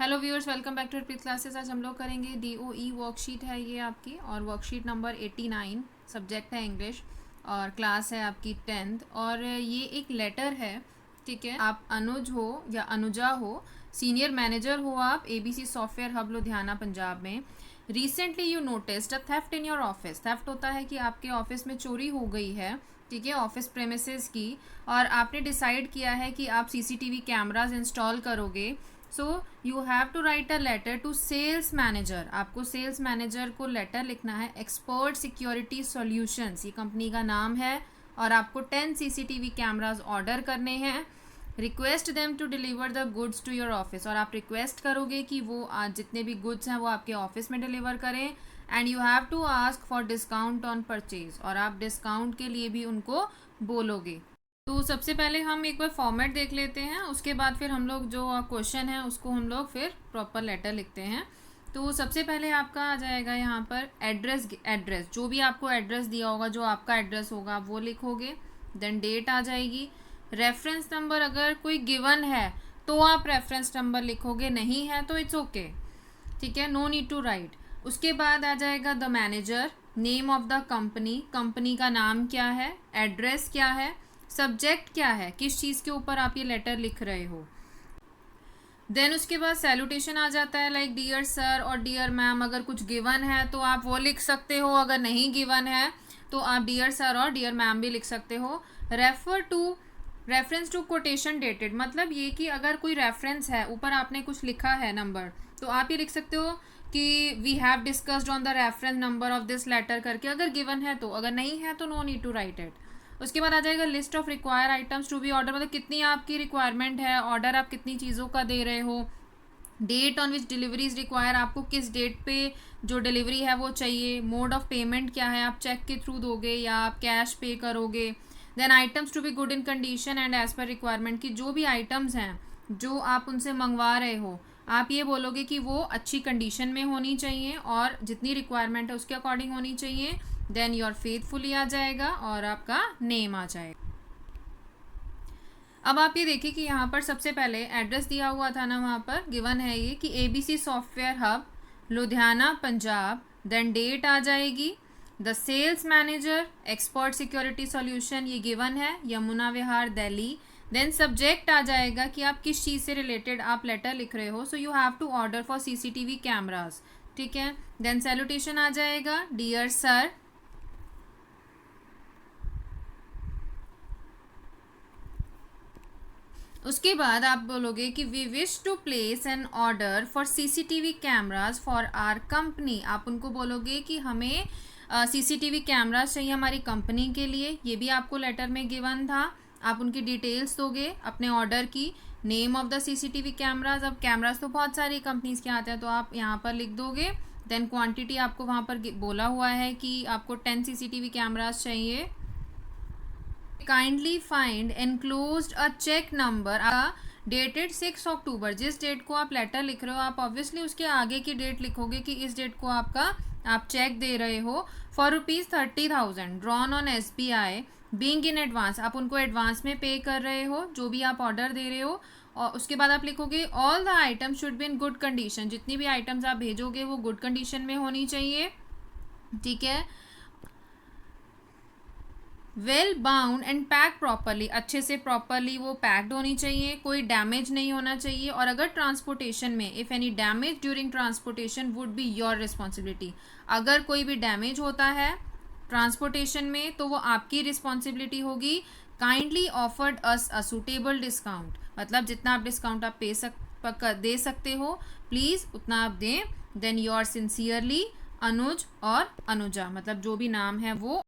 Hello viewers, welcome back to repeat classes. आज हम लोग करेंगे DOE वर्कशीट है ये आपकी, और वर्कशीट नंबर 89। सब्जेक्ट है इंग्लिश और क्लास है आपकी 10th। और ये एक लेटर है, ठीक है। आप अनुज हो या अनुजा हो, सीनियर मैनेजर हो आप ABC software hub Ludhiana Punjab में। Recently you noticed a theft in your office. Theft होता है कि आपके ऑफिस में चोरी हो गई है, ठीक है, ऑफिस प्रेमिसेस की। और आपने डिसाइड किया है कि आप CCTV कैमराज इंस्टॉल करोगे। So you have to write a letter to sales manager. आपको सेल्स मैनेजर को लेटर लिखना है। एक्सपर्ट सिक्योरिटी सॉल्यूशंस ये कंपनी का नाम है, और आपको 10 CCTV कैमराज ऑर्डर करने हैं। Request them to deliver the goods to your office. और आप रिक्वेस्ट करोगे कि वो आज जितने भी गुड्स हैं वो आपके ऑफिस में डिलीवर करें। And you have to ask for discount on purchase, और आप डिस्काउंट के लिए भी उनको बोलोगे। तो सबसे पहले हम एक बार फॉर्मेट देख लेते हैं, उसके बाद फिर हम लोग जो क्वेश्चन है उसको हम लोग फिर प्रॉपर लेटर लिखते हैं। तो सबसे पहले आपका आ जाएगा यहाँ पर एड्रेस। एड्रेस जो भी आपको एड्रेस दिया होगा, जो आपका एड्रेस होगा आप वो लिखोगे। देन डेट आ जाएगी। रेफरेंस नंबर अगर कोई गिवन है तो आप रेफरेंस नंबर लिखोगे, नहीं है तो इट्स ओके, ठीक है, नो नीड टू राइट। उसके बाद आ जाएगा the manager, name of the company, company का नाम क्या है, एड्रेस क्या है, सब्जेक्ट क्या है, किस चीज़ के ऊपर आप ये लेटर लिख रहे हो। देन उसके बाद सैल्यूटेशन आ जाता है, लाइक डियर सर और डियर मैम। अगर कुछ गिवन है तो आप वो लिख सकते हो, अगर नहीं गिवन है तो आप डियर सर और डियर मैम भी लिख सकते हो। रेफरेंस टू कोटेशन डेटेड, मतलब ये कि अगर कोई रेफरेंस है, ऊपर आपने कुछ लिखा है नंबर, तो आप ये लिख सकते हो कि we have discussed on the reference number of this letter करके, अगर गिवन है तो। अगर नहीं है तो no need to write it. उसके बाद आ जाएगा list of require items to be order, मतलब कितनी आपकी रिक्वायरमेंट है, ऑर्डर आप कितनी चीज़ों का दे रहे हो। Date on which deliveries require, आपको किस डेट पे जो डिलीवरी है वो चाहिए। मोड ऑफ पेमेंट क्या है, आप चेक के थ्रू दोगे या आप कैश पे करोगे। Then items to be good in condition and as per requirement, की जो भी आइटम्स हैं जो आप उनसे मंगवा रहे हो, आप ये बोलोगे कि वो अच्छी कंडीशन में होनी चाहिए और जितनी रिक्वायरमेंट है उसके अकॉर्डिंग होनी चाहिए। देन योर फेथफुली आ जाएगा और आपका नेम आ जाएगा। अब आप ये देखिए कि यहाँ पर सबसे पहले एड्रेस दिया हुआ था ना, वहाँ पर गिवन है ये कि ABC software hub Ludhiana Punjab. Then date आ जाएगी। The sales manager expert security solution ये गिवन है, यमुना विहार दिल्ली। देन सब्जेक्ट आ जाएगा कि आप किस चीज़ से रिलेटेड आप लेटर लिख रहे हो। So you have to order for CCTV cameras, ठीक है। देन सैल्यूटेशन आ जाएगा, डियर सर। उसके बाद आप बोलोगे कि we wish to place an order for CCTV cameras for our company. आप उनको बोलोगे कि हमें CCTV कैमराज चाहिए हमारी कंपनी के लिए, ये भी आपको लेटर में गिवन था। आप उनकी डिटेल्स दोगे अपने ऑर्डर की। Name of the CCTV cameras, अब कैमराज तो बहुत सारी कंपनीज के आते हैं तो आप यहाँ पर लिख दोगे। देन क्वांटिटी आपको वहाँ पर बोला हुआ है कि आपको 10 CCTV कैमराज चाहिए। काइंडली फाइंड एनक्लोज्ड अ चेक नंबर डेटेड 6 अक्टूबर। जिस डेट को आप लेटर लिख रहे हो आप ऑब्वियसली उसके आगे की डेट लिखोगे कि इस डेट को आपका आप चेक दे रहे हो for ₹30,000 drawn on SBI being in advance. आप उनको एडवांस में पे कर रहे हो जो भी आप ऑर्डर दे रहे हो। और उसके बाद आप लिखोगे all the items should be in good condition. जितनी भी आइटम्स आप भेजोगे वो गुड कंडीशन में होनी चाहिए, ठीक है। Well bound and pack properly, अच्छे से प्रॉपरली वो पैक्ड होनी चाहिए, कोई डैमेज नहीं होना चाहिए। और अगर ट्रांसपोर्टेशन में if any damage during transportation would be your responsibility, अगर कोई भी डैमेज होता है ट्रांसपोर्टेशन में तो वो आपकी रिस्पॉन्सिबिलिटी होगी। Kindly offered us a suitable discount, मतलब जितना आप डिस्काउंट आप दे सकते हो प्लीज़ उतना आप दें। देन योर सिंसियरली अनुज और अनुजा, मतलब जो भी नाम है वो